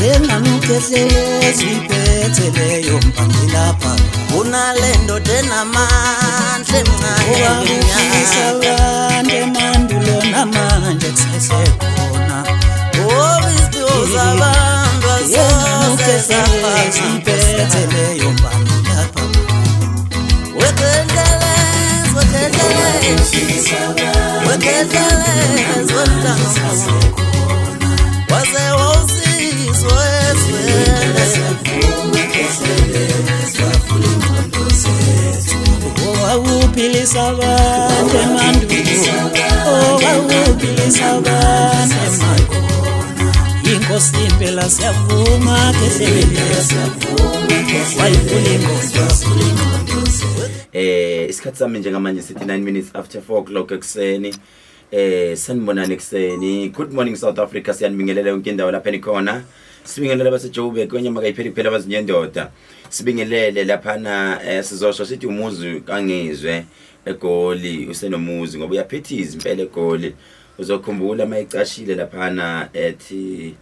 yengani Khehlelezi ipheteleyo mpangilapha unalendo denamandla emncane mandulo namanje kusesekhona abantu Khehlelezi ipheteleyo mpangilapha Wawuphilisa abantu emandulo wawuphilisa abantu emandulo inkosi impela siyavuma Khehlelezi wayivula ingqondo isikhathi sami njengamanje sithi 9 minutes after 4 o'clock ekseni sanibonani ekseni. Good morning South Africa, siyanibingelela yonke indawo lapha enikhona. Sibingelele baseJoburg kwenye makayipheli kuphela abazinyendoda. Sibingelele laphana sizosho sithi umuzi kangizwe eGoli usenomuzi ngoba uyaphithiza impela eGoli. Uzokhumbula mayicashile laphana ethi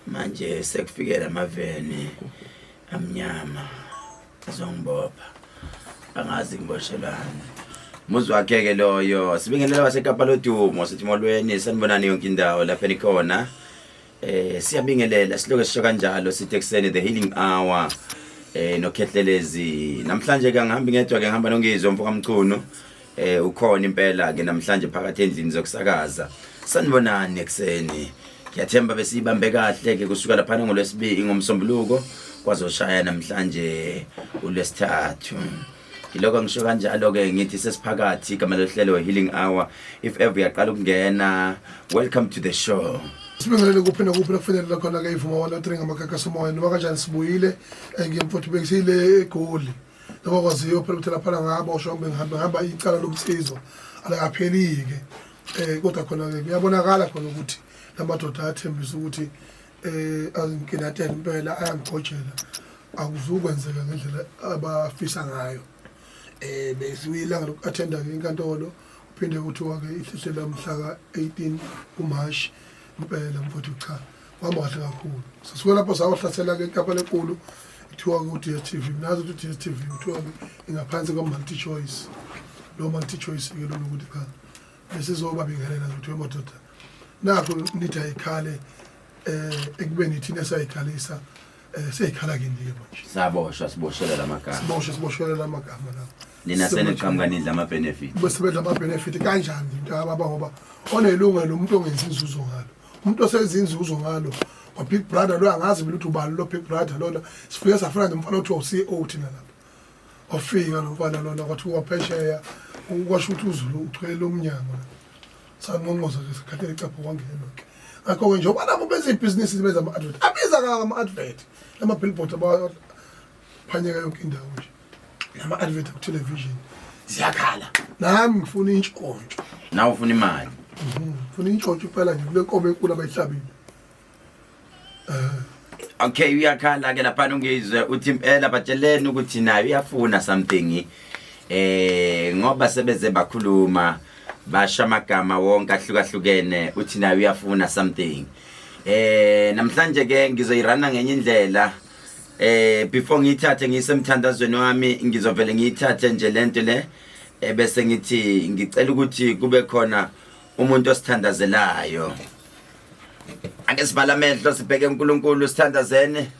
manje sekufikela amaveni amnyama azongibopha angazi ngiboshelana muzi wakhe ke loyo. Sibingelela baseKapa lodumo sithi molweni sanibonani yonke indawo lapha enikhona. Siyabingelela siloke sisho kanjalo sithi ekseni the healing hour no Khehlelezi. Namhlanje ke ngihamba ngedwa ke ngihamba nongizwe mfoka Mchunu ukhona impela ke namhlanje phakathi endlini zokusakaza. Sanibonani ekseni. Ngiyathemba besibambe kahle ke kusuka lapha ngolwesibili ngomsombuluko kwazoshaya namhlanje uLwesithathu. Iloko ngisho kanjalo ke ngithi sesiphakathi igama lohlelo healing hour. If ever uyaqala ukungena, welcome to the show. Sibingelele kuphela kufanele lakhona ke ivuma wala tringa makaka somoya noma kanjani sibuyile ngiyemfuthi bekisile eGoli noma kwaziyo phela ukuthi lapha ngaba ushombe ngihamba icala lokusizo alakaphelike kodwa khona ke kuyabonakala khona ukuthi lamadoda athembisa ukuthi azinkinathe impela ayangixoxela akuzukwenzeka ngendlela abafisa ngayo besiyilanga lokuattenda inkantolo uphinde kuthiwa ke ihlela mhla ka-18 kuMashi impela mfowethu cha wamahle kakhulu. Sisuke lapho sawahlasela ke eKapa lenkulu kuthiwa ukuthi DStv nazo ukuthi DStv kuthiwa ingaphansi kwa-multi choice. Lo multi choice ke lo ukuthi cha besizoba bingelela ukuthi emadoda nakho nithi ayikhale ekubeni thina sayikhalisa seyikhala ke ndike manje Siboshela lamagama. Siboshela lamagama la. Nina seneqhamuka nidla ama benefit. Besebedla ama benefit kanjani into ngoba onelungelo umuntu ongenza inzuzo ngalo. Umuntu osenza inzuzo ngalo wa Big Brother lo angazi ukuthi ubani lo Big Brother lona sifike safana nomfana othi CEO thina lapha. Ofika nomfana lona kwathi waphesheya ukwasho ukuthi uZulu uthwele umnyango. Sanqonqoza ke sikhathele icapho kwangena ke. Akho nje obalabo benza ibusiness benza ama advert. Abiza ka ama advert. Lama billboard abaphanyeka yonke indawo nje. Lama advert ku television. Siyakhala. Nami ngifuna intshontsho. Nawe ufuna imali. Ufuna intshontsho phela nje kule nkomo enkulu abayihlabile. Okay, uyakhala ke lapha ungizwe uthi impela batsheleni ukuthi nayo iyafuna something ngoba sebeze bakhuluma basha amagama wonke ahlukahlukene uthi nayo uyafuna something. Namhlanje ke ngizoyirana ngenye indlela before ngiyithathe ngisemthandazweni wami ngizovela ngiyithathe nje lento le bese ngithi ngicela ukuthi kube khona umuntu osithandazelayo. Ake sivala amehlo sibheke uNkulunkulu sithandazene.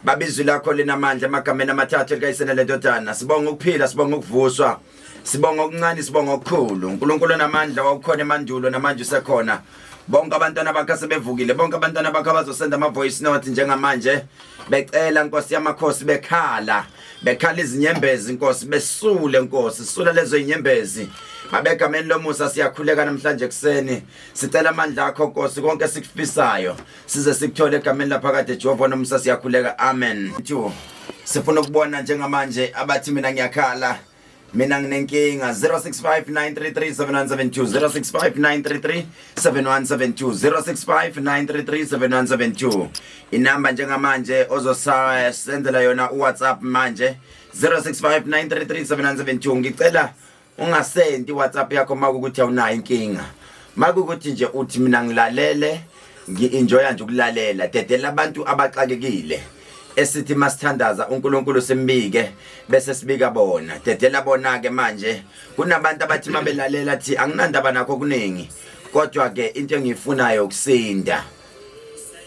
Babizwi lakho linamandla emagameni amathathu elikayisena lendodana. Sibonga ukuphila, sibonga ukuvuswa, sibonga okuncane, sibonga okukhulu. uNkulunkulu namandla wakukhona emandulo namanje usekhona. Bonke abantwana bakhe sebevukile, bonke abantwana bakhe bazosenda ama voice note njengamanje becela Nkosi yamakhosi bekhala izinyembezi Nkosi besule Nkosi sisula lezo inyembezi. Abegameni lomusa siyakhuleka namhlanje ekseni sicela amandla akho Nkosi konke sikufisayo size sikuthole egameni laphakade Jehova nomusa siyakhuleka amen. Sifuna ukubona njengamanje abathi mina ngiyakhala mina nginenkinga 0659337172 0659337172 inamba njengamanje ozosendela yona uWhatsApp manje 0659337172 ngicela ungasendi WhatsApp yakho makukuthi awunayo inkinga makukuthi nje uthi mina ngilalele ngi-enjoya nje ukulalela dedela abantu abaxakekile esithi masithandaza uNkulunkulu simbike bese sibika bona dedela bona ke manje kunabantu abathi mabelalela thi anginandaba nakho kuningi kodwa ke into engiyifunayo ukusinda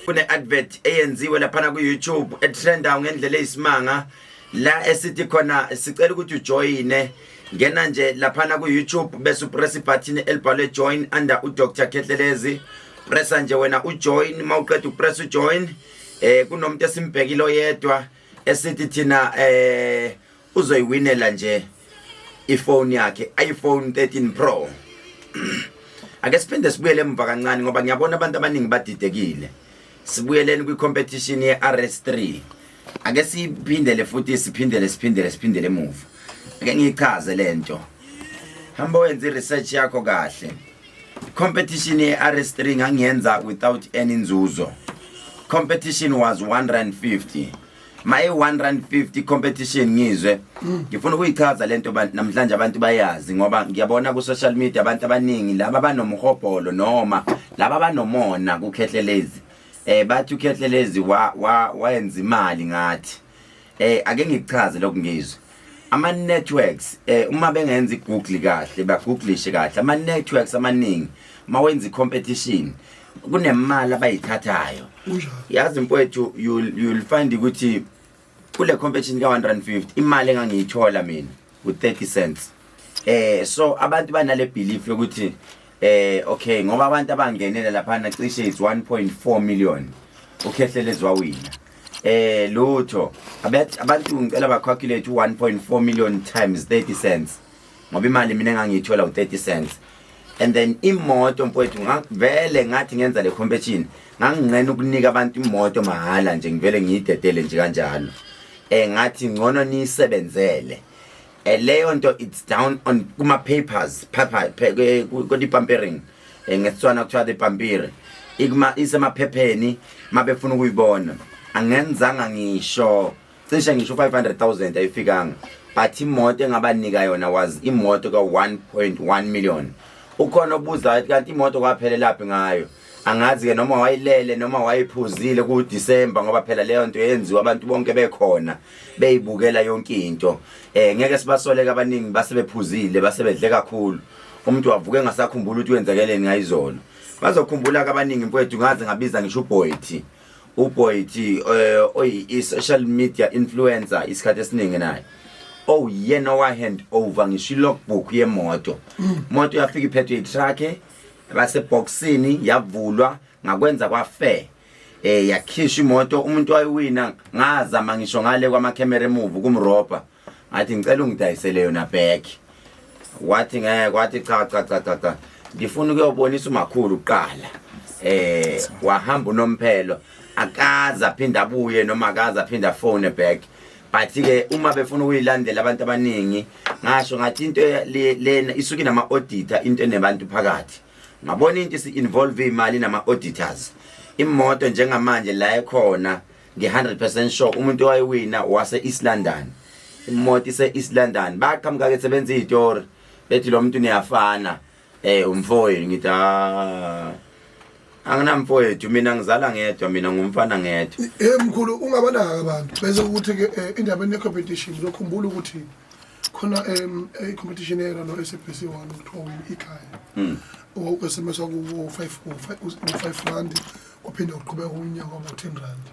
kune advert eyenziwe lapha ku YouTube etrenda ngendlela eyisimanga la esithi khona sicela ukuthi ujoine ngena nje lapha ku YouTube bese upress button elibhalwe join under uDr Khehlelezi pressa nje wena ujoin mawuqeda upress ujoin kunomuntu esimbhekile oyedwa esithi thina uzoyiwinela nje iphone yakhe iPhone 13 Pro ake siphinde sibuyele emva kancane ngoba ngiyabona abantu abaningi badidekile sibuyeleni kwi competition ye RS3 ake siphindele futhi siphindele move ake ngichaze lento hamba wenza research yakho kahle competition ye RS3 ngangiyenza without any nzuzo competition was 150 my 150 competition ngizwe ngifuna ukuyichaza lento namhlanje abantu bayazi ngoba ngiyabona ku social media abantu abaningi laba banomhobholo noma laba banomona ku Khehlelezi bathi uKhehlelezi wayenza imali ngathi ake ngichaze lokho ngizwe ama networks uma bengenza iGoogle kahle bagooglishe kahle ama networks amaningi mawenza icompetition kunemali abayithathayo yazi mfowethu you'll find ukuthi kule competition ka 150 imali engangiyithola mina u30 cents so abantu banale belief yokuthi okay ngoba abantu abangenela lapha na cishe is 1.4 million uKhehlelezi wawina lutho abantu ngicela ba calculate 1.4 million times 30 cents ngoba imali mina engangiyithola u30 cents and then imoto mfowethu ngavele ngathi ngenza le competition ngangingena ukunika abantu imoto mahala nje ngivele ngiyidedele nje kanjalo ngathi ngcono nisebenzele leyo nto it's down on kuma papers kodi pampering ngesitswana kuthiwa the pampiri isemaphepheni mabefuna ukuyibona angenzanga ngisho cishe ngisho 500,000 ayifikanga but imoto engabanika yona was imoto ka 1.1 million ukhona obuza kanti imoto kwaphela laphi ngayo angazi ke noma wayilele noma wayiphuzile ku December ngoba phela leyo nto yenziwa abantu bonke bekhona beyibukela yonke into ngeke sibasoleke abaningi basebephuzile basebedle kakhulu umuntu wavuke engasakhumbula ukuthi wenzekeleni ngayizolo bazokhumbula abaningi mfowethu ngaze ngabiza ngisho uBoyti i-social media influencer isikhathi esiningi naye yena wa hand over ngisho logbook yemoto moto yafika iphethwe itruck base boxini yavulwa ngakwenza kwa fair yakhisha imoto umuntu wayiwina ngazama ngisho ngale kwama camera move kumropa ngathi ngicela ungidayisele yona back wathi ngeke kwathi cha ngifuna ukuyobonisa umakhulu uqala wahamba unomphelo akaza phinda abuye noma akaza phinda phone back but ke uma befuna ukuyilandela abantu abaningi ngasho ngathi into lena isuke nama auditor into enebantu phakathi ngabona into isi involve imali nama auditors imoto njengamanje la ekhona nge100% sure umuntu wayiwina wase East London imoto ise East London baqhamuka ke sebenza izitori bethi lo muntu niyafana umfowethu ngithi anginamfowethu mina ngizala ngedwa mina ngumfana ngedwa mkhulu ungabanaka abantu bese ukuthi ke indaba ne competition uzokhumbula ukuthi khona competition era no SBC 1 ukuthiwa ikhaya SMS ku 5 rand uphinde uqhubeka unyaka wa 10 rand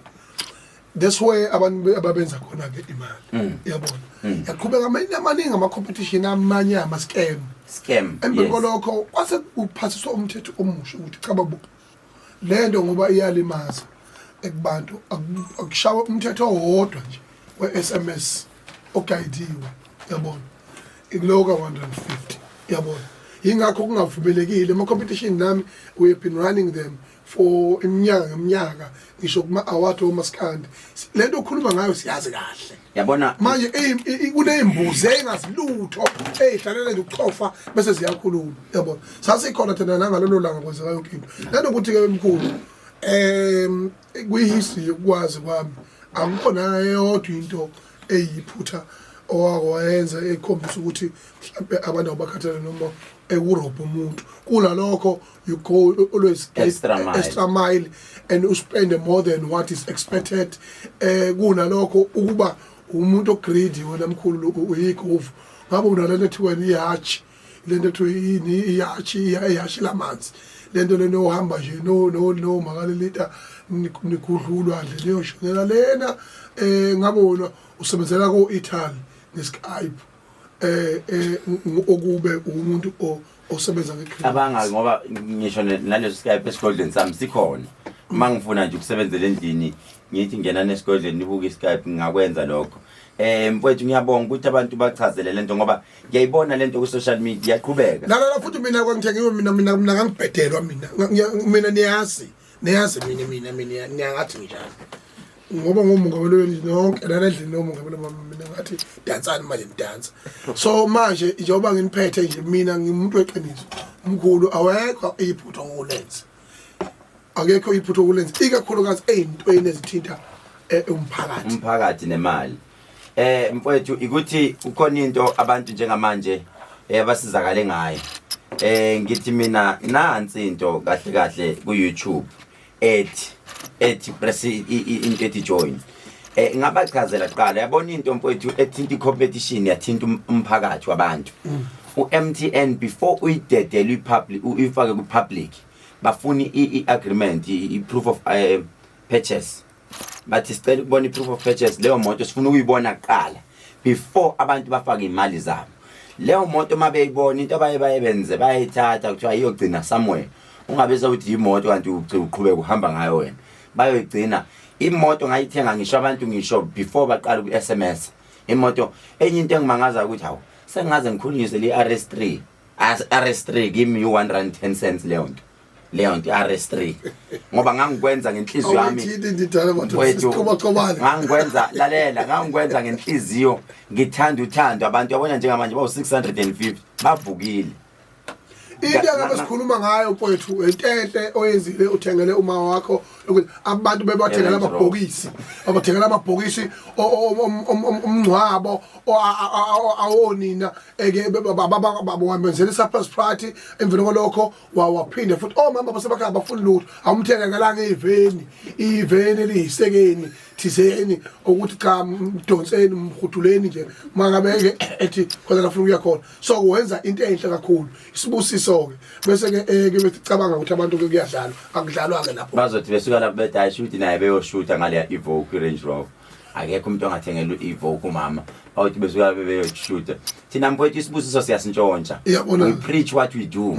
that's why abantu ababenza khona ke imali yabona yaqhubeka amaningi ama competition amanye ama scam embekolokho kwase uphasiswa umthetho omusha ukuthi cha babo lento ngoba iyalimaza ekubantu akushawa umthetho owodwa nje we-SMS oguidiwe yabona ikuloka 150 yabona ingakho kungavumelekile ama competition nami we have been running them for iminyaka ngisho kuma award omaskandi lento okhuluma ngayo siyazi kahle yabona manje kunezimbuzi engazilutho ezihlalela nje ukuchofa bese ziyakhuluma yabona sasikhona thina nangalolo langa kwenzeka yonke into lento ukuthi ke emkhulu kwi history yokwazi kwami akukhona eyodwa into eyiphutha owayenza ekhombisa ukuthi mhlawumbe abantu abakhathele noma eEurope umuntu kunalokho you go always extra mile and you spend more than what is expected kunalokho ukuba umuntu ogreedy wena mkhulu uyiguvu ngabe unalento ethiwa ihatch lento ethiwa ihatch lamanzi lento leno ohamba nje no makalelita nikudlulwa nje leyo shonela lena ngabona usebenzela ko Italy ngeSkype okube umuntu osebenza ngeChemistry abanga ngoba ngisho naleso Skype esigodleni sami sikhona mangifuna nje ukusebenzela endlini ngithi ngena nesigodleni nibuka iSkype ngakwenza lokho mfowethu ngiyabonga ukuthi abantu bachazele lento ngoba ngiyayibona lento ku social media yaqhubeka la futhi mina kwangithengiwe mina ngangibhedelwa mina niyazi mina ngiyangathi njalo ngoba ngomungameli wendlu nonke lana endlini nomungameli mina ngathi dansani manje nidansa so manje njengoba nginiphethe nje mina ngimuntu weqiniso umkhulu awekho iphutho ngokulenza akekho iphutho ngokulenza ikakhulukazi ezintweni ezithinta umphakathi nemali mfowethu ikuthi ukhona into abantu njengamanje abasizakale ngayo ngithi mina nansi into kahle ku YouTube ethi press into ethi join ngabachazela kuqala yabona into mfowethu ethinta icompetition yathinta umphakathi wabantu uMTN before uyidedele ipublic uyifake ku public bafuni iagreement iproof of purchase bathi sicela ukubona iproof of purchase leyo moto sifuna ukuyibona kuqala before abantu bafake imali zabo leyo moto mabeyibona into abayebenze bayithatha kuthiwa iyogcina somewhere ungabeza ukuthi imoto kanti uqhubeka uhamba ngayo wena bayoyigcina imoto ngayithenga ngisho abantu ngisho before baqala ku SMS imoto enye into engimangaza ukuthi hawo sengaze ngikhulunyise le RS3 give me 110 cents leyo nto RS3 ngoba ngangikwenza ngenhliziyo yami ngangikwenza ngenhliziyo ngithanda uthando abantu yabona njengamanje bawu 650 bavukile into angabesikhuluma ngayo mfowethu entente oyenzile uthengele uma wakho ukuthi abantu bebathengela amabhokisi umncwabo awonina babambenzela surprise party emveni kolokho waphinde futhi mama basebakhaya bafuna lutho awumthengelanga iveni eliyisekeni thizeni ukuthi cha mdonseni mhuduleni nje mangabeke ethi khona lafuna ukuya khona so wenza into enhle kakhulu isibusiso ke bese ke becabanga ukuthi abantu kuyadlalwa akudlalwa ke lapho bazothi besuka lapho bethi shoot naye beyoshuta ngale Evoque Range Rover akekho umuntu ongathengela uEvoque umama awuthi besuka beyoshuta thina mfowethu isibusiso siyasintshontsha we preach what we do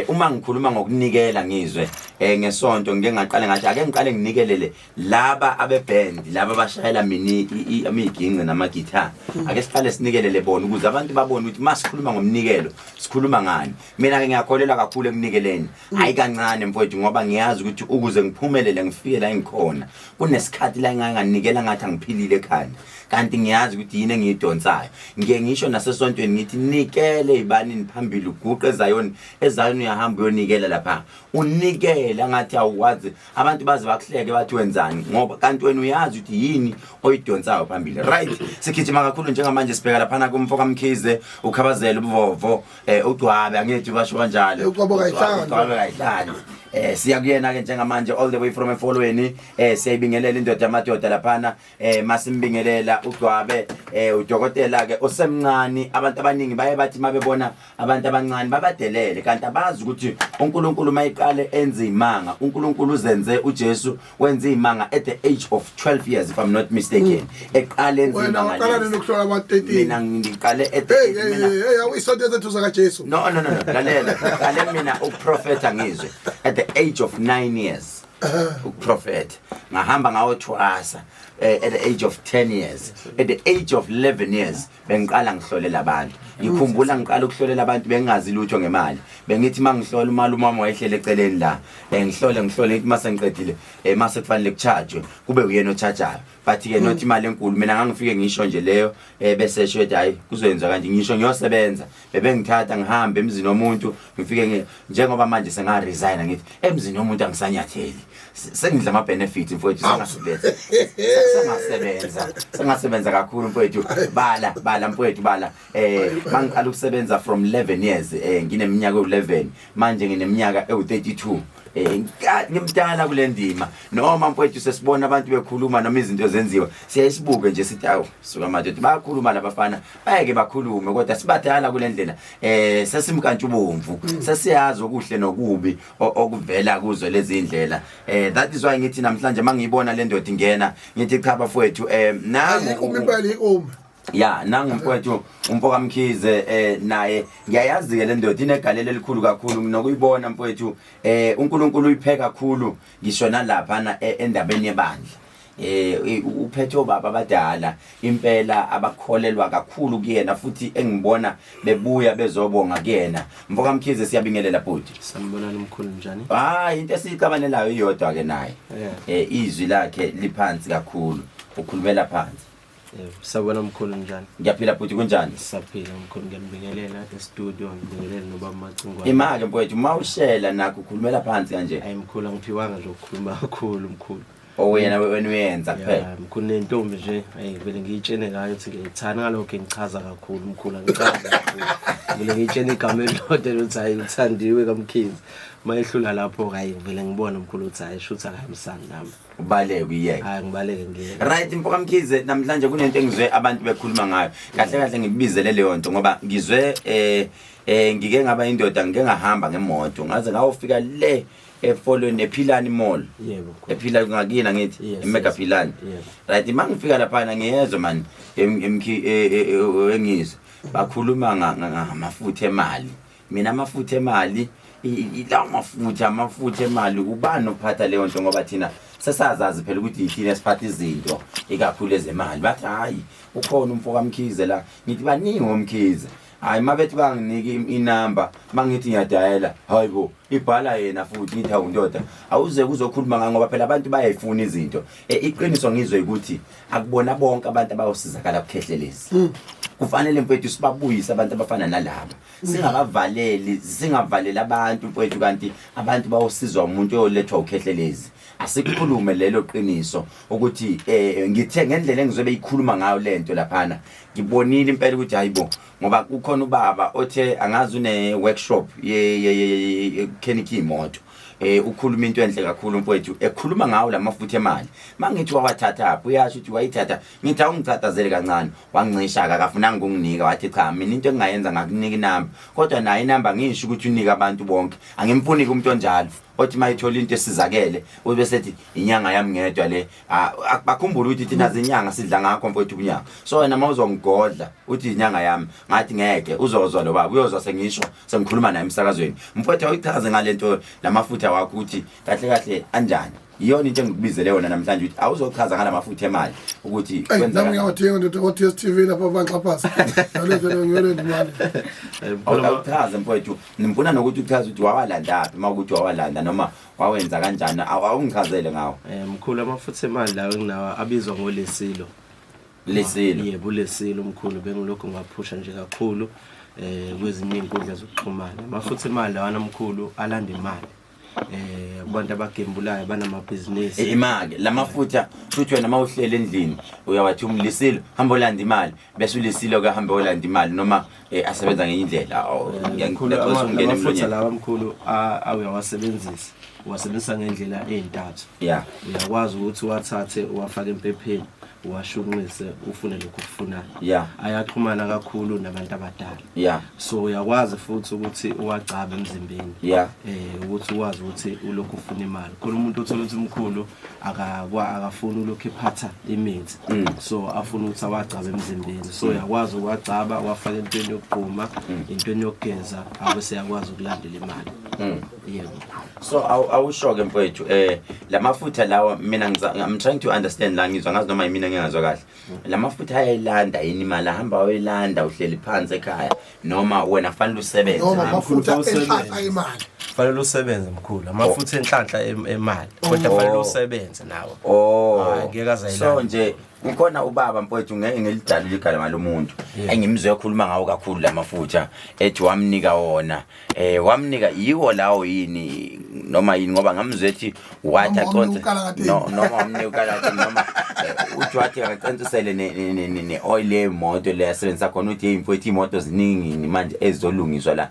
uma ngikhuluma ngokunikela ngizwe ngesonto ngeke ngaqale ngathi ake ngiqale nginikelele laba abeband laba abashayela imiginqe namagitara ake siqale sinikelele bona ukuze abantu babone ukuthi masikhuluma ngomnikelo sikhuluma ngani mina ke ngiyakholela kakhulu ekunikeleni hayi kancane mfowethu ngoba ngiyazi ukuthi ukuze ngiphumelele ngifike la engikhona kunesikhathi la nganganikela ngathi angiphilile ekhaya kanti ngiyazi ukuthi yini engiyidonsayo ngeke ngisho nasesontweni ngithi nikele ibanini phambili uguqe ezayoni uyahamba uyonikela lapha unikela ngathi awukwazi abantu baze bakuhleke bathi wenzani ngoba kanti wena uyazi ukuthi yini oyidonsayo phambili right sikhithima kakhulu njengamanje sibheka lapha kumfoka Mkhize ukhabazela ubuvovo ugcwabe angithi basho kanjalo uqoboka ihlala siyakuyena ke njengamanje all the way from efolweni siyayibingelela indoda yamadoda laphana masimbingelela ugcwabe udokotela ke osemncane abantu abaningi baye bathi mabebona abantu abancane babadelele kanti abazi ukuthi uNkulunkulu mayiqale enze imanga uNkulunkulu uzenze uJesu wenze imanga at the age of 12 years if I'm not mistaken eqale enze imanga wena nokuhlola ama-13 mina ngiqale at awuyisonto zethu zaka Jesu no lalela qale mina ukuprofeta ngizwe at the age of 9 years ukuprophet ngahamba ngawo thwasa at the age of 10 years at the age of 11 years bengiqala ngihlolela abantu ngikhumbula ngiqala ukuhlolela abantu bengazi lutho ngemali bengithi mangihlola imali umama wayehlele eceleni la ngihlole mase ngiqedile mase kufanele kucharge kube uyena ochargeayo bathi ke nothi imali enkulu mina ngangifike ngisho nje leyo bese shweda hayi kuzoyenza kanje ngisho ngiyosebenza bebengithatha ngihambe emzini womuntu ngifike njengoba manje senga resign ngithi emzini womuntu angisanyatheli sengidla ama benefits mfowethu sengasebenza kakhulu mfowethu bala mfowethu bala mangiqala ukusebenza from 11 years ngineminyaka u11 manje ngineminyaka ewu32 ngimdala kule ndima noma mfowethu sesibona abantu bekhuluma noma izinto zenziwa siyayisibuke nje sithi awu suka madoda bayakhuluma labafana bayeke bakhulume kodwa sibadala kule ndlela sesimkantshubomvu sesiyazi okuhle nokubi okuvela kuzo lezi indlela that is why ngithi namhlanje mangiyibona le ndoda ingena ngithi cha bafowethu nangu ya nangu mfowethu umpoka Mkhize naye ngiyayazi ke le ndoda inegalelo elikhulu kakhulu nokuyibona mfowethu uNkulunkulu uyipheka kakhulu ngisho nalapha endabeni yebandla uphethe obaba abadala impela abakholelwa kakhulu kuyena futhi engibona bebuya bezobonga kuyena mpoka Mkhize siyabingelela bhuti sanibonana umkhulu njani into esixabanelayo iyodwa ke naye izwi lakhe liphansi kakhulu ukhulumela phansi sabona umkhulu njani ngiyaphila bhuti kunjani saphila umkhulu ngiyabingelela e-studio ngibingelela noba Macingwane imake mfowethu mawushela nakho ukhulumela phansi kanje hayi mkhulu angiphiwanga nje ukukhuluma kakhulu mkhulu wena uyenza kuphela mkhulu nentombi nje vele ngiyitshene ngayo ukuthi ngiyithanda ngalokho ngichaza kakhulu mkhulu angichaza kakhulu vele ngiyitshene igama elilodwa ukuthi hayi uthandiwe kaMkhize mayehlula lapho hayi vele ngibona mkhulu ukuthi hayi shutha kahambisani nami ubaleke uyeke hayi ngibaleke ngiyeke right mpoka Mkhize namhlanje kunento engizwe abantu bekhuluma ngayo kahle ngibizele leyo nto ngoba ngizwe ngike ngaba indoda ngike ngahamba ngemoto ngaze ngawufika le efolweni ephilani mall yebo ephila ngakina ngithi emega philani right mangifika lapha ngiyezwa man engizwe bakhuluma ngamafutha emali mina amafutha emali ilawo amafutha emali ubani ophatha leyo nto ngoba thina sesazazi phela ukuthi yithina esiphatha izinto ikakhulu ezemali bathi hayi ukhona umfoka Mkhize la ngithi baningi ngomkhize hayi mabethi banginike inamba mangithi ngiyadayela hayibo ibhala yena futhi ngithi awundoda awuze kuzokhuluma ngani ngoba phela abantu bayayifuna izinto iqiniso ngizwe ukuthi akubona bonke abantu abayosizakala kuKhehlelezi kufanele mfethu sibabuyise abantu abafana nalabo singavaleli abantu mfethu kanti abantu bayosizwa umuntu oyolethwa uKhehlelezi asikukhulume lelo qiniso ukuthi ngithe ngendlela engizobe ikhuluma ngayo lento laphana ngibonile impela ukuthi hayibo ngoba kukhona ubaba othe angazi une workshop ye keniki imoto ukhuluma into enhle kakhulu mfowethu ekhuluma ngawo lamafutha emali mangithi wawathatha uyasho ukuthi wayithatha ngithi awungicatazele kancane wangincisha akafunanga ukunginika wathi cha mina into engayenza ngakunika inamba kodwa nayo inamba ngisho ukuthi unika abantu bonke angimfuni umuntu onjalo othi mayithola into esizakele ube sethi inyanga yami ngedwa le akubakhumbula ukuthi thina zinyanga sidla ngakho mfowethu kunyanga so wena mawuzongigodla uthi inyanga yami ngathi ngeke uzozwa lo baba uyozwa sengisho sengikhuluma naye emsakazweni mfowethu uyichaze ngalento lamafutha wakho ukuthi kahle anjani iyona into engikubizele yona namhlanje ukuthi awuzochaza ngalamafutha emali ukuthi kwenza nami ngiyawathenga nto TV lapha banxaphasa nalento ngiyolenda imali awuchaze mfowethu ngifuna nokuthi uchaze ukuthi wawalanda aphi mawukuthi wawalanda noma wawenza kanjani awungichazele ngawo mkhulu amafutha emali lawo enginawo abizwa ngolesilo yebo lesilo mkhulu bengilokho ngaphusha nje kakhulu kwezinye inkundla zokuxhumana amafutha emali lawana mkhulu alanda imali abantu abagembulayo banamabhizinisi imali lamafutha futhi wena mawuhlele endlini uyawathi umlisilo hamba olanda imali bese ulisilo ke hamba olanda imali noma asebenza ngenye indlela ngiyangena amafutha lawa mkhulu awuyawasebenzisa uwasebenzisa ngendlela ezintathu uyakwazi ukuthi uwathathe uwafake empepheni uwashunqise ufune lokho okufunayo ayaxhumana kakhulu nabantu abadala so uyakwazi futhi ukuthi uwagcabe emzimbeni ukuthi uwazi ukuthi ulokhu ufuna imali khona umuntu othola ukuthi umkhulu akafuni ulokhu ephatha imithi so afuna ukuthi awagcabe emzimbeni so uyakwazi uwagcaba uwafake entweni yokugquma entweni yokugeza abese yakwazi ukulandela imali yebo so awushoke mfowethu lamafutha lawa mina I'm trying to understand la ngizwa ngazi noma yimina ngiyazwa kahle lamafutha ayayilanda yini imali ahamba ayilanda uhleli phansi ekhaya noma wena fanele usebenze noma amafutha enhlanhla imali fanele usebenze mkhulu amafutha enhlanhla emali kodwa fanele usebenze nawo ngeke azayilanda so nje ukhona ubaba mfowethu ngeke ngilidalule igala ngalomuntu engimzwe ekhuluma ngawo kakhulu lamafutha ethi wamnika wona wamnika yiwo lawo yini noma yini ngoba ngamzwethi wathi aconse noma umnyukala noma uthi wathi akaconcisele ne oil yemoto le yasebenzisa khona uthi imfowethu imoto ziningi manje ezolungiswa la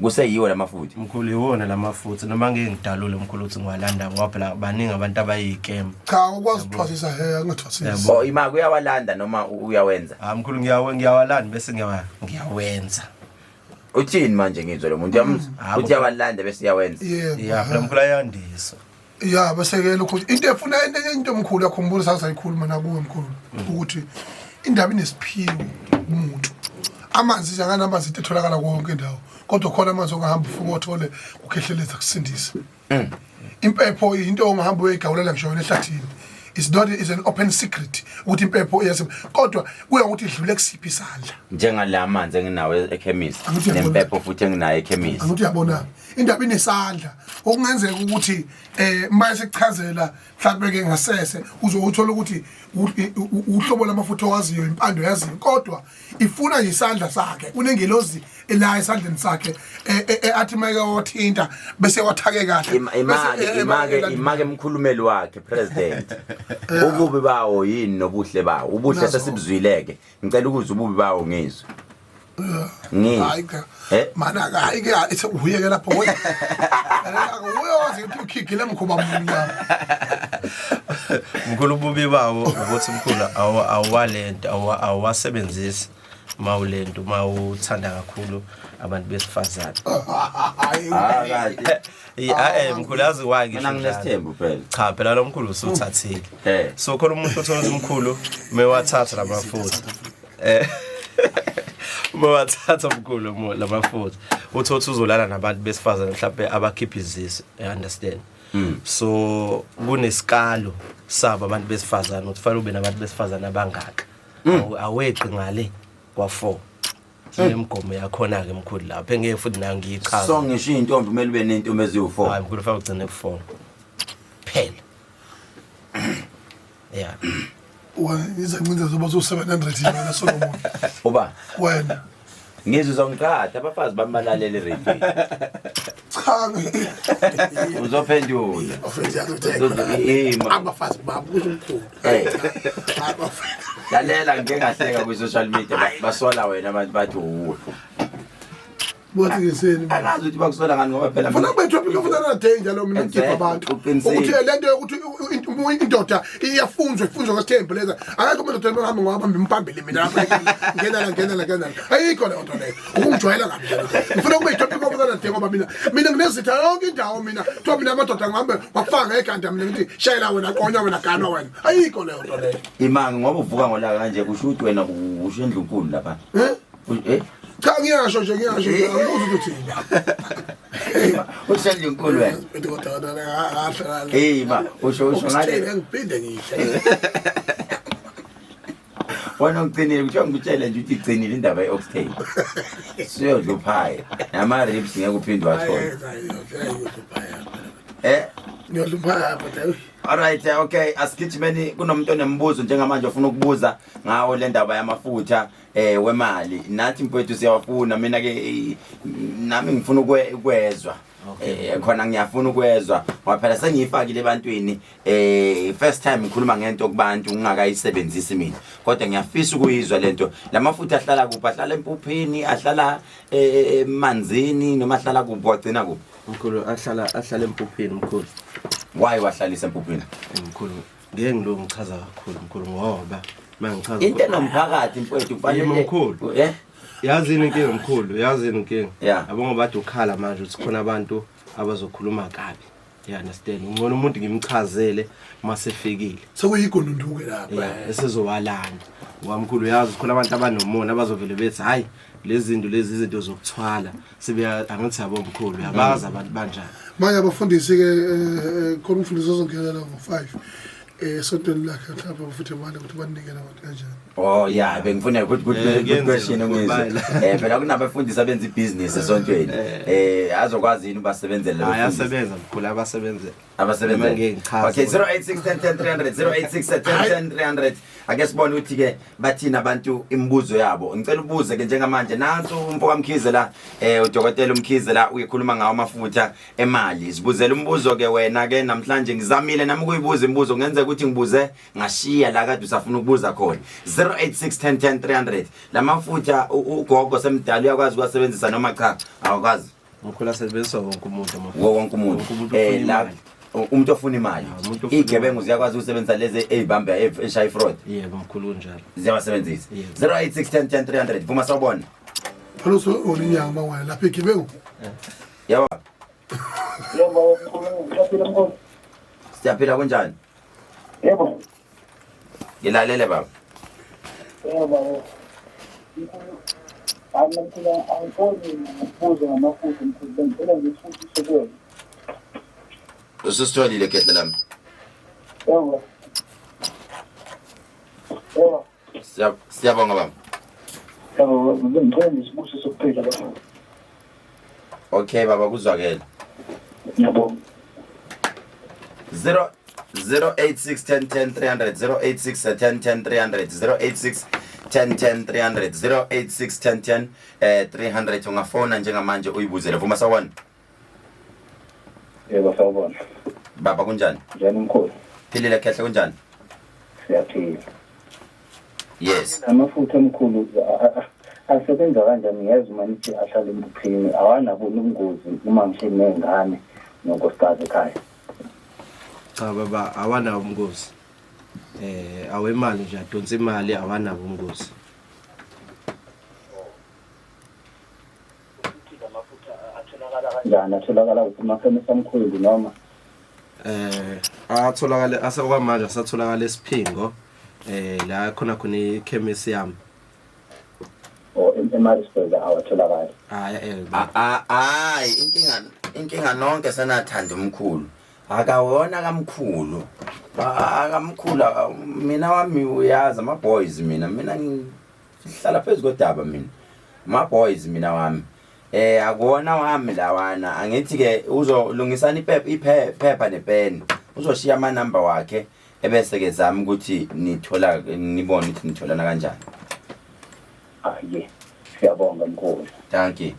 kuseyiwo lamafutha mkhulu iwona lamafutha noma ngeke ngidalule mkhulu uthi ngiwalanda ngoba phela baningi abantu abayikema cha ukwazi ukuthwasisa angathwasisa ima kuyawalanda noma uyawenza mkhulu ngiyawalanda bese ngiyawenza uthini manje ngizwe lo muntu uthi yawalanda bese yawenza phela mkhulu ayandisa basekela ukuthi into efuna into omkhulu yakhumbula sayikhuluma nakuwe mkhulu ukuthi indaba inesiphiwo umuntu amanzi njenganamba izinto etholakala konke indawo kodwa khona amanzi ongahamba ufuka othole ukhehleleza kusindisa impepho into ongahamba uyigawulela ngisho ehlathini is an open secret ukuthi impepho iyasebe kodwa kuya ukuthi idlule kusiphi isandla njengala amanzi enginawo ekhemisi nempepho futhi enginayo ekhemisi angithi uyabona indaba inesandla okungenzeka ukuthi manje sekuchazela mhlawumbe ke ngasese uzothola ukuthi uhlobo lamafutha owaziyo impando yaziyo kodwa ifuna isandla sakhe unengelozi la esandleni sakhe athi make wathinta bese wathake kahle imake emkhulumeli wakhe president ububi bawo yini nobuhle bawo ubuhle sesibuzwileke ngicela ukuze ububi bawo ngizwe hayi cha mana hayi ke ethi uyeke lapho wena uyazi ukuthi ukhigile mkhuba munye mkhulu ububi bawo ukuthi mkhulu awalento awasebenzisi mawulento mawuthanda kakhulu abantu besifazane mkhulu yazi wake mina nginesithembu phela cha phela lo mkhulu usuthathile so khona umuntu othola umkhulu mewathatha lamafutha mewathatha umkhulu lamafutha uthothi uzolala nabantu besifazane mhlawumbe abakhipha izisi understand so kunesikalo sabo abantu besifazane ufanele ube nabantu besifazane abangaka aweqi ngale kwa4 sinemgomo yakhona ke mkhulu lapha engeke futhi na ngiyichaza so ngisho intombi kumele ube nentombi eziwu4 hayi mkhulu ufaka ugcine ku4 phela izancinza zoba zo700 yena Solomon uba wena ngizwe zonqatha abafazi bamalalele radio cha uzophendula abafazi babuza umkhulu lalela ngeke ngahleka ku social media basola wena abantu bathi uwe bothi ngiseni akazi ukuthi bakusola ngani ngoba phela funa bethu ufuna na danger lo mina ngikhipha abantu ukuthi lento yokuthi indoda iyafunzwa ngesithembu leza akekho umuntu ohamba ngabamba imphambili mina lapha ngena ayikho le nto leyo ukungijwayela kabi ngifuna kube itopic ufuna na danger ngoba mina nginezitha yonke indawo mina thoba mina amadoda ngihambe wakufanga eganda mina ngithi shayela wena qonya wena gana wena ayikho le nto leyo imanga ngoba uvuka ngolaka kanje kusho ukuthi wena usho endlunkulu lapha cha ngiyasho angibuza ukuthi usendle inkulu wena ma usho ngale ngiphinde ngisho wena ngicинile kuthiwa ngikutshela nje ukuthi igcinile indaba yeoxtane siyodluphaya nama ribs ngeke uphinde wathola ngiyodluphaya but alright okay asigijimeni kunomuntu onembuzo njengamanje ofuna ukubuza ngawo le ndaba yamafutha wemali nathi mfowethu siyawafuna mina ke nami ngifuna ukwezwa khona ngiyafuna ukwezwa ngoba phela sengiyifakile ebantwini first time ngikhuluma ngento kubantu ngingakayisebenzisi mina kodwa ngiyafisa ukuyizwa lento lamafutha ahlala kuphi ahlala empuphini ahlala emanzini noma ahlala kuphi wagcina kuphi mkhulu ahlala empuphini mkhulu why wahlalisa empuphini mkhulu ngeke ngilo ngichaza kakhulu mkhulu ngoba mangichaza into nomphakathi mfowethu kufanele mkhulu yazini inkinga mkhulu yazini inkinga yabo ngoba bathi ukhala manje ukuthi khona abantu abazokhuluma kabi you understand ngcono umuntu ngimchazele masefikile sekuyigolunduke lapha esizowalana ngoba mkhulu yazi khona abantu abanomona abazovele bethi hayi lezi zinto zokuthwala sibe angithi yabo mkhulu yabaza abantu banjani manje abafundisi ke khona umfundisi ozongena ngo5 esontweni lakhe lapha futhi imali ukuthi banikele abantu kanjani. Oh yeah, bengifuna good question ngizwe. Phela kunabafundisi abenza ibusiness esontweni. Azokwazi yini basebenzele lo. Ayasebenza mkhulu abasebenzele. Okay, 08610300 08610300. Ake sibone ukuthi ke bathina abantu imibuzo yabo. Ngicela ubuze ke njengamanje nansi umfoka Mkhize la udokotela Mkhize la uyikhuluma ngawo amafutha emali. Sibuzele umbuzo ke wena ke namhlanje ngizamile nami ukuyibuza imibuzo ngenze ukuthi ngibuze ngashiya la kade usafuna ukubuza khona. 08610300 lamafutha ugogo semdala uyakwazi ukusebenzisa noma cha awukwazi mkhulu asebenzisa wonke umuntu wonke umuntu la umuntu ofuna imali igebengu ziyakwazi ukusebenzisa lezi ezibamba eshaya fraud yebo mkhulu njalo ziyabasebenzisa 08610300 vuma sawubona phela olinyanga mawena lapha igebengu yabo yebo mkhulu siyaphila kunjani yebo ngilalele baba yebo Amantula angiboni ukubuza ngamafutha mkhulu ngicela ngifundise kuwena. Usisitholile Khehlelezi. Yebo. Yebo. Siyabonga baba. Yebo, ngicela ngisibuze sokuphela baba. Okay baba kuzwakela. Yebo. 08610300 08610300 08610300 08610300 ungafona njengamanje uyibuzele vuma sawona. Yebo sawubona. Baba kunjani? Njani mkhulu? Philile Khehle kunjani? Siyaphila. Yes. Amafutha mkhulu asebenza kanjani ngiyazi manje ahlala embuphini awanabo ubungozi uma ngishine ngane nonkosikazi ekhaya. Cha baba awanawo ubungozi. Awemali nje adonsa imali awanabo ubungozi. Kanjani atholakala kumakhemisi amkhulu noma atholakala asekwamanje asatholakala esiphingo la khona ikhemisi yami Emali sibheka awatholakala. Hayi inkinga nonke senathanda umkhulu akawona kamkhulu akamkhulu mina wami uyazi ama boys mina ngihlala phezulu kodaba mina ama boys mina wami akuwona wami lawana angithi ke uzolungisana iphepha nepeni uzoshiya ama number wakhe ebese ke zami ukuthi nithola nibone ukuthi nitholana kanjani. Ye siyabonga mkhulu. Thank you.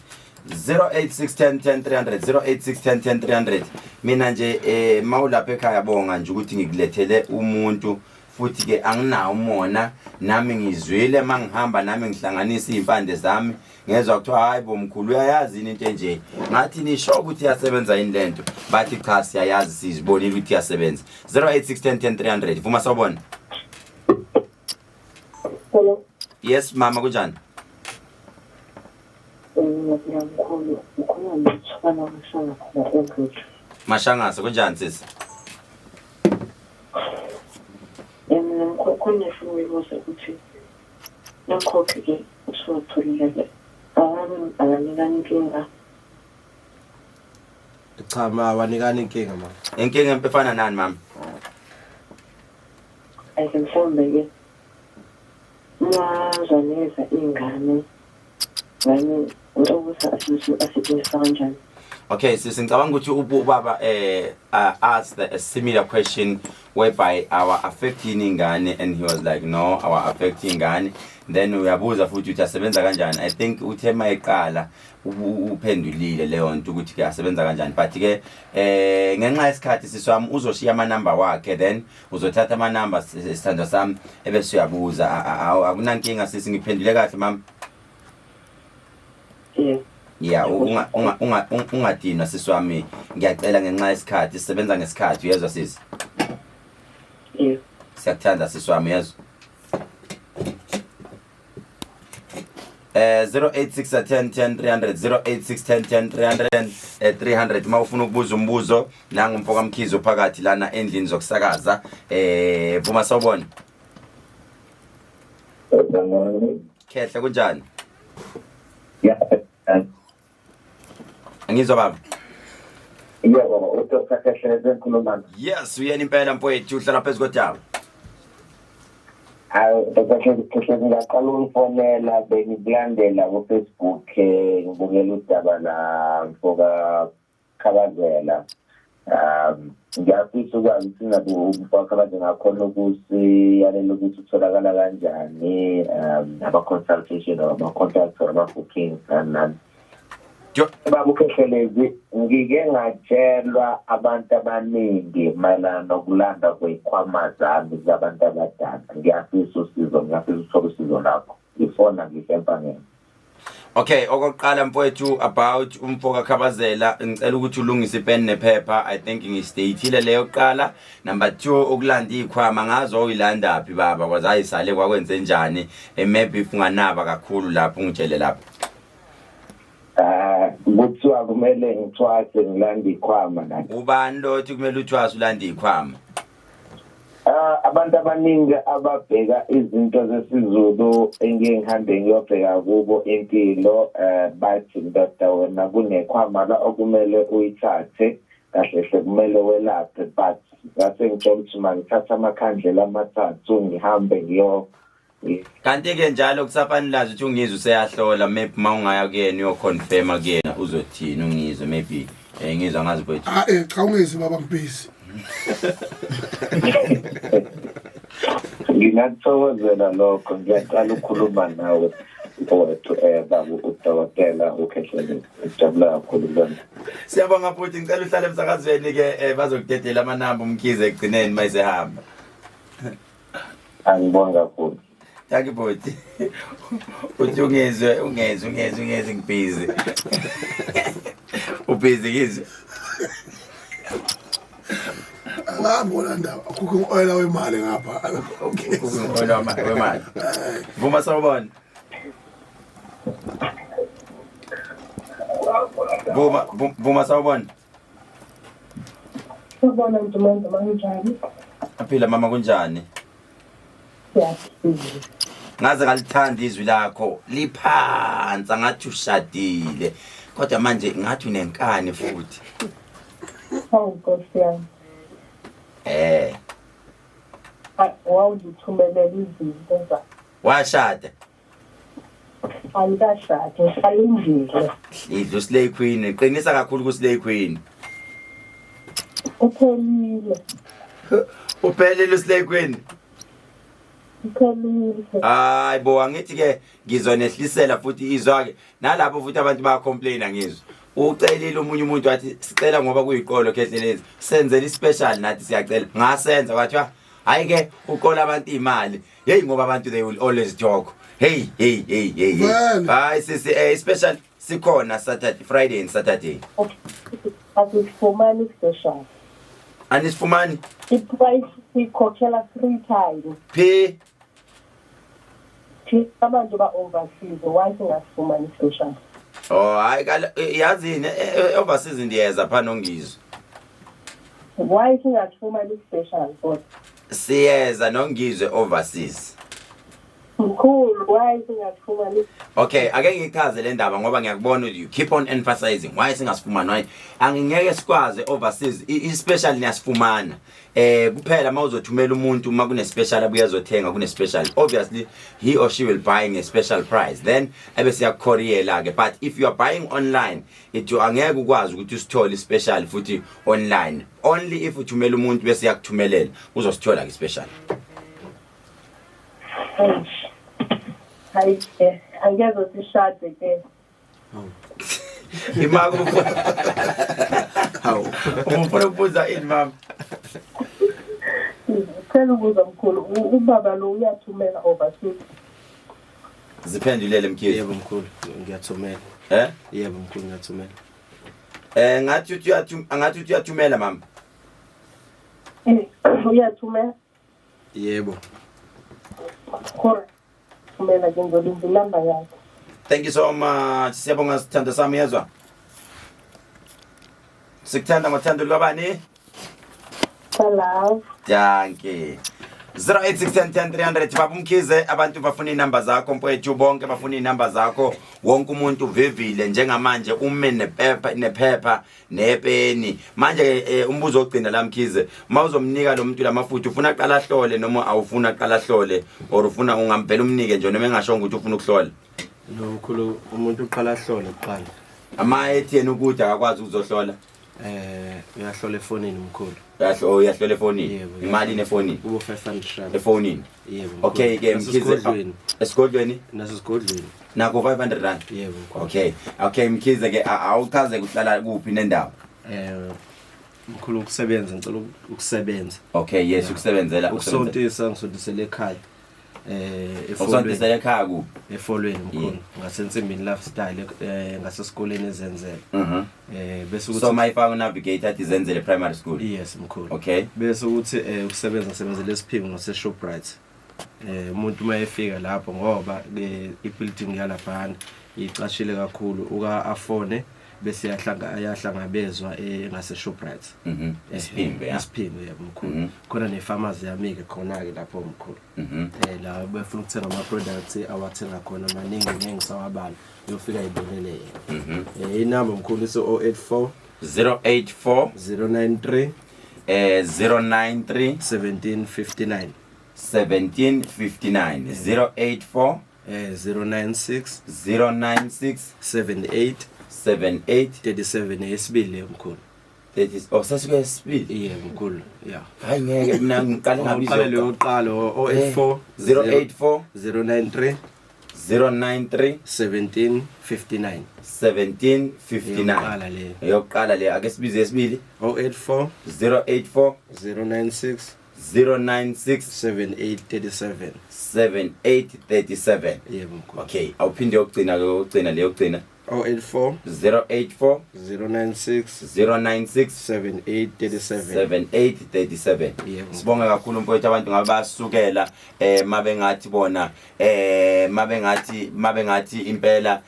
08610300 08610300 mina nje mawulapha ekhaya bonga nje ukuthi ngikulethele umuntu futhi ke anginawo umona nami ngizwile mangihamba nami ngihlanganisa impande zami ngezwe ukuthi hayi bomkhulu uyayazi into enje ngathi nisho ukuthi yasebenza yini lento bathi cha siyayazi sizibonile ukuthi yasebenza. 08610300 vuma sawubona. Hello. Yes mama kunjani? Mkhulu ukhona ngithana ngishana khona enkulu. Mashangase kunjani sisi? Khona ngifuna ukuthi nakhokhe ke usotholile abanikani inkinga. Cha awanikani inkinga mama. Inkinga empefana nani mama? Ayikemhlawumbe ke mazaneza ingane ngani ukuthi asibenzisa kanjani. Okay, so ngicabanga ukuthi ubaba asked a similar question whereby our affecting ingane and he was like no our affecting ingane then uyabuza futhi ukuthi asebenza kanjani. I think uthema eqala uphendulile leyo nto ukuthi ke asebenza kanjani but ke ngenxa yesikhathi siswami uzoshiya ama number wakhe then uzothatha ama number isithando sami ebese uyabuza akunankinga sisi ngiphendule kahle mama. Yeah, ungadinwa siswami ngiyacela ngenxa yesikhathi sisebenza ngesikhathi uyezwa sisi. Yeah. Siyakuthanda siswami yezwa. 08610300 08610300 300 mawufuna ukubuza umbuzo la ngumfoka Mkhize phakathi lana endlini zokusakaza vuma sawubona. Khehle kunjani? Yeah. Angizwa baba. Yebo, uDr. Khehlelezi Ekhuluma. Yes, uyena impela mfowethu uhlala phezu kodaba. Dr. Khehlelezi ngaqala unifonela bengikulandela ku Facebook ngibukela udaba la mfoka Khabazela. Ngiyafisa ukwazi ukuthi ngabe umfoka Khabazela ngakhona ukusiyalela ukuthi utholakala kanjani aba consultation aba contracts aba bookings and Baba Khehlelezi ngike ngatshelwa abantu abaningi mayelana nokulanda kwezikhwama zami zabantu abadala. Ngiyafisa usizo, ngiyafisa ukuthola usizo lakho. Ngifona ngisempangeni. Okay, okokuqala mfowethu about umfoka Khabazela ngicela ukuthi ulungise ipen nephepha. I think ngistateile leyo kuqala. Number 2 ukulanda izikhwama ngazo uyilanda phi baba kwaze ayisale kwakwenze njani maybe if unganaba kakhulu lapho ungitshele lapho. Kuthiwa kumele ngithwase ngilanda izikhwama nathi. Ubani lothi kumele uthwase ulanda izikhwama? Abantu abaningi ababheka izinto zesiZulu engihambe ngiyobheka kubo impilo bathi ndoda wena kunekhwama la okumele uyithathe kahle hle kumele welaphe but ngase ngitshela ukuthi mangithatha amakhandlela amathathu ngihambe ngiyo. Kanti ke njalo kusafanele ukuthi ungizwe useyahlola maybe mawungaya kuyena uyoconfirma kuyena uzothina ungizwe maybe ngizwa ngazi mfowethu. Cha ungizwe baba ngibhizi. Ngiyathokozela lokho ngiyaqala ukukhuluma nawe mfowethu baba udokotela uKhehlelezi. Ngijabula kakhulu lona. Siyabonga futhi ngicela uhlale emsakazweni ke bazokudedela amanamba Mkhize egcineni mayisehamba. Angibonga kakhulu. Thank you bhuti. Uthi ungezwe ngibhizi. Ubhizi ngizwe. Ngabona ndaba akukho oyela wemali ngapha. Okay. Oyela wemali. Vuma sawubona. Vuma sawubona. Sawubona Ntombi manjani? Aphila mama kunjani? Ngaze ngalithanda izwi lakho liphansi ngathi ushadile kodwa manje ngathi unenkani futhi. Hawu Nkosi yami. Wawuzithumelela izinto zakho. Washada? Angikashada, ngisalindile. Idlu Slay Queen, qinisa kakhulu ku Slay Queen. Uphelile. Uphelile Slay Queen. Uphelile. Hayi bo angithi ke ngizonehlisela futhi izwake nalapho futhi abantu bayacomplaina ngizwe. Ucelile umunye umuntu wathi sicela ngoba kuyiqolo Khehlelezi senzele ispecial nathi siyacela ngasenza wathi hayi ke uqola abantu imali hey ngoba abantu they will always joke hey hayi sisi special sikhona Saturday Friday and Saturday Asifumani special anisifumani iprice sikhokhela 3 times phi abantu ba overseas why singasifumani special. Oh hayi yazini overseas ndiyeza phana ongizwe. Why singasifumani special but siyeza nongizwe overseas. Cool, why singasifumani? Okay, ake ngichaze le ndaba ngoba ngiyakubona you keep on emphasizing why singasifumani why angingeke sikwazi overseas i-special niyasifumana. Kuphela mawuzothumela umuntu uma kune special abuya azothenga kune special obviously he or she will buying a special price then ebese yakukhoriyela ke but if you are buying online it angeke ukwazi ukuthi usithole special futhi online only if uthumela umuntu bese yakuthumelela uzosithola ke special. Hayi angeze usishade ke. Imago hawo umfuna ukubuza ini mama? Cela ukuza mkhulu ubaba lo uyathumela overseas. Ziphendulele Mkhize. Yebo mkhulu ngiyathumela. Yebo mkhulu ngiyathumela. Ngathi uyathumela mama. Uyathumela? Yebo. Khona. Thumela ke ngizolinda inamba yakho. Thank you so much. Siyabonga sithando sami yezwa. Sikuthanda ngothando lwabani? Hello. Danke. 086110 baba Mkhize abantu bafuna inamba zakho mfowethu bonke bafuna inamba zakho wonke umuntu uvevile njengamanje ume nephepha nepeni manje umbuzo ogcina la Mkhize mawuzomnika lo muntu lamafutha ufuna aqala hlole noma awufuna aqala hlole or ufuna ungampela umnike nje noma engashongo ukuthi ufuna ukuhlola no mkhulu umuntu uqala hlole kuqala ama etheni ukuthi akakwazi ukuzohlola uyahlola efonini mkhulu uyahlola efonini imali nefonini ubo 500 efonini yebo okay ke Mkhize esigodlweni nasesigodlweni nako 500 rand yebo okay Mkhize ke awuchaze kuhlala kuphi nendawo mkhulu ukusebenza ngicela ukusebenza okay yes ukusebenzela ukusontisa ngisontisele ekhaya ukusontisele ekhaya ku efolweni mkhulu ngasensimbini lifestyle ngasesikoleni ezenzele bese ukuthi so my phone navigator at izenzele primary school yes mkhulu okay bese ukuthi ukusebenza ngisebenzele esiphingo ngase Shoprite umuntu mayefika lapho ngoba ibuilding yalaphana icashile kakhulu uka afone bese ayahlangabezwa ngase Shoprite Isipimbe yabo mkhulu khona ne-pharmacy yami ke khona ke lapho mkhulu la befuna ukuthenga ama products awathenga khona maningi ngisawabala uyofika ibonele inamba mkhulu so 084 093 1759 084 096 78 37 yesibili mkhulu that is sasuke yesibili yebo mkhulu hayi ngeke mina ngiqale ngabizo lo uqalo 084 093 1759 yokuqala le ake sibize yesibili 084 096 7837 yebo mkhulu okay awuphinde yokugcina le yokugcina 084 096 7837 sibonga kakhulu mfowethu abantu ngabe basukela mabengathi bona mabengathi impela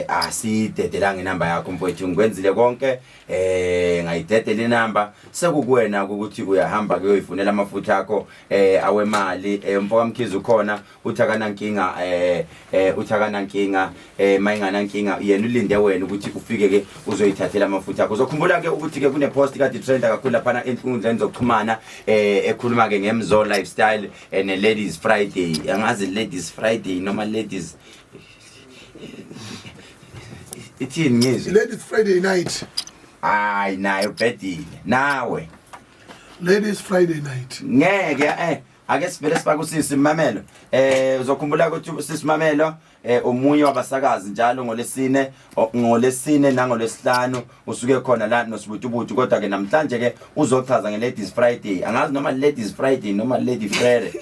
asidedelanga inamba yakho mfowethu ngikwenzile konke ngayidedela inamba sekukuwena ukuthi uyahamba kuyoyifunela amafutha akho awemali mfoka Mkhize ukhona uthakana nkinga mayingana nkinga yena ulinde wena ukuthi ufike ke uzoyithathela amafutha akho uzokhumbula ke ukuthi ke kune post kade trend kakhulu lapha enkundleni zokuxhumana ekhuluma ke ngemzo lifestyle ne ladies friday angazi ladies friday noma ladies ithini ngizwe ladies friday night hayi nayo bedile nawe ladies friday night ngeke ake sivele sibakusisi Mamelo uzokhumbula ukuthi sisi Mamelo omunye wabasakazi njalo ngolesine nangolesihlanu usuke khona la noSibutubutu kodwa ke namhlanje ke uzochaza ngeLadies Friday angazi noma Ladies Friday noma Lady Friday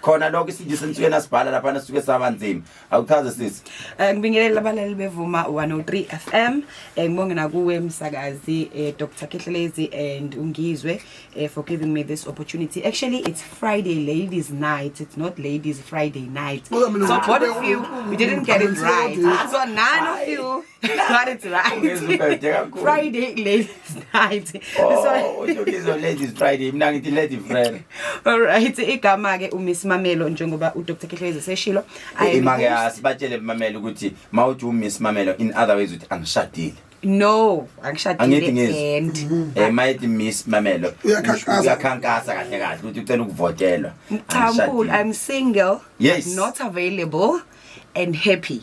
khona lokho isithi sensuke nasibhala lapha nasuke sabanzima awuchaze sisi ngibingelela abalali bevuma 103 FM ngibonge nakuwe msakazi Dr. Khehlelezi and Mkhize for giving me this opportunity. Actually it's Friday ladies night, it's not ladies Friday night. So both of you didn't get it right. So none of you got it right. Friday ladies night. So ladies Friday mina ngithi Lady Friday. All right, igama ke uMiss Mamelo njengoba uDr. Khehlelezi seshilo imake asibatshele Mamelo ukuthi mawuthi uMiss Mamelo in other ways uthi angishadile no angishadile and mayithi Miss Mamelo uyakhankasa kahle kahle ukuthi ucela ukuvotelwa Mkhulu I'm single yes. Not available and happy.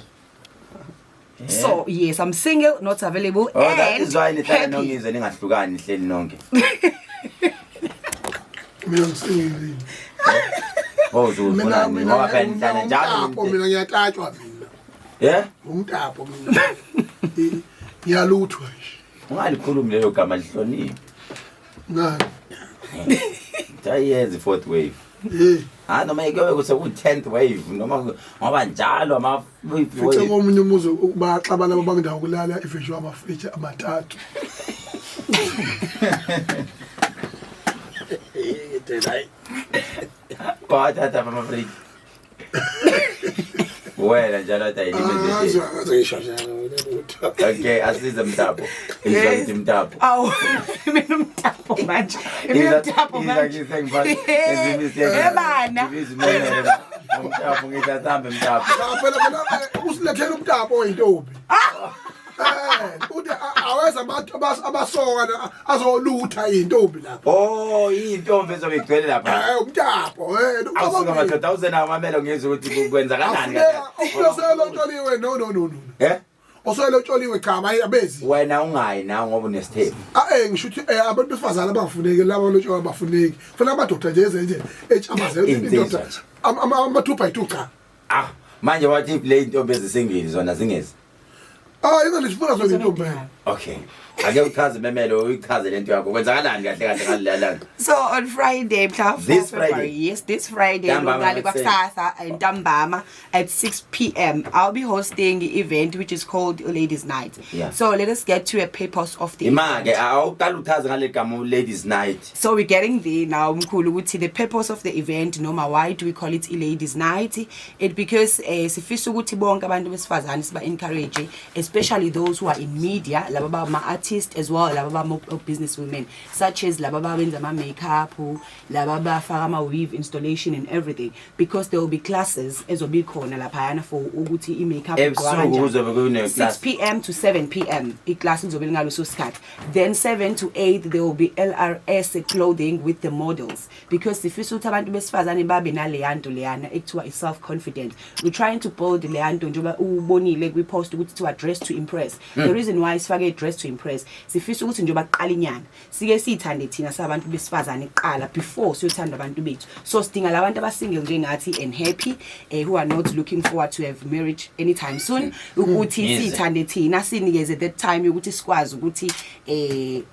So yes, I'm single, not available and that is why nihlala happy. nongize ningahlukani nihleli nonke mina ngisingile uzufuna ngoba phela nihlala njalo mina ngiyatatshwa mina umtapo mina ngiyaluthwa nje ungalikhulumi lelo gama lihloniphe ngani tayezi fourth wave noma ikewe kuse ku 10th wave noma ngoba njalo futhi komunye umuzi ukubaxabana abangendawo kulala ifisho amafriji amathathu kwathatha amafriji wena njalo tayini Okay, asize Mtapo. Ngizokuthi Mtapo. Awu, mina umtapo manje. Mina umtapo manje. Ebana. Mtapo ngithathambe Mtapo. Phela usilethela umtapo oyintombi. Uthi aweza abantu abasoka azolutha intombi lapha. Oh, intombi ezobigcwele lapha. Umtapo Awusuka madoda awuzena amamelo ngizwe ukuthi kwenza kanjani kahle. Uselotsholiwe no. Uselotsholiwe cha abezi. Wena ungayi na ngoba unesithembu. Ngisho ukuthi abantu besifazana abangafuneki laba lotshwa abafuneki. Funa amadoda nje nje echamazela indoda. Ama 2x2 cha. Manje wathi le intombi ezisingili zona zingezi. Ingalisifuna zona intombi. Okay. Ake uchaze memelo uyichaze lento yakho kwenzakalani kahle ngalala. So on Friday, This Friday? Yes, this Friday, Ntambama Kusasa and Ntambama at 6 p.m. I'll be hosting the event which is called Ladies Night. Yeah. So let us get to a purpose of the Imake event. awuqala uchaze ngale gama Ladies Night. So we're getting there now, Mkhulu, ukuthi the purpose of the event, noma why do we call it Ladies Night? It because sifisa ukuthi bonke abantu besifazane siba encourage, especially those who are in media, laba ba artists as well, laba ba business women, such as laba ba benza ama makeup, laba ba faka ama weave installation and everything, because there will be classes ezobe khona lapha for ukuthi I makeup Ebusuku kuzobe kune 6 p.m. to 7 p.m. Iclass izobe ngaloso sikhathi. Then 7 to 8 there will be LRS clothing with the models, because sifisa ukuthi abantu besifazane babe naleyanto leyana ekuthiwa is self confident. We're trying to build leyanto njengoba ubonile kwi post ukuthi to dress to impress. The reason why sifake dress to impress, sifisa ukuthi njengoba qala inyanga sike sithande thina sabantu besifazane iqala before siyothanda abantu bethu. So sidinga labantu abasingle njengathi and happy who are not looking forward to have marriage anytime soon, ukuthi sithande thina sinikeze that time ukuthi sikwazi ukuthi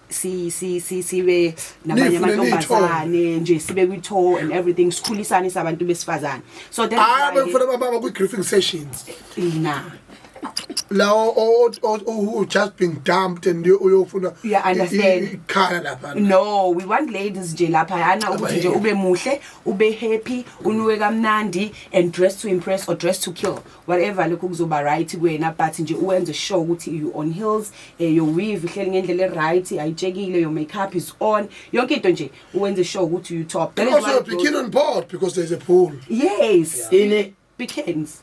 sibe nabanye amantombazane nje sibe kwi tour and everything, sikhulisane sabantu besifazane. So that before baba kwi grieving sessions lawo who just being dumped and uyofuna understand. Lapha. No, we want ladies nje lapha yana ukuthi nje ube muhle, ube happy, unuwe kamnandi and dress to impress or dress to kill, whatever lokho kuzoba right kuwena, but nje uwenze show ukuthi you on heels, your weave ihleli ngendlela right, ayitshekile, your makeup is on, yonke into nje uwenze show ukuthi you top. That is also a bikini on board because there's a pool. Yes, in bikinis.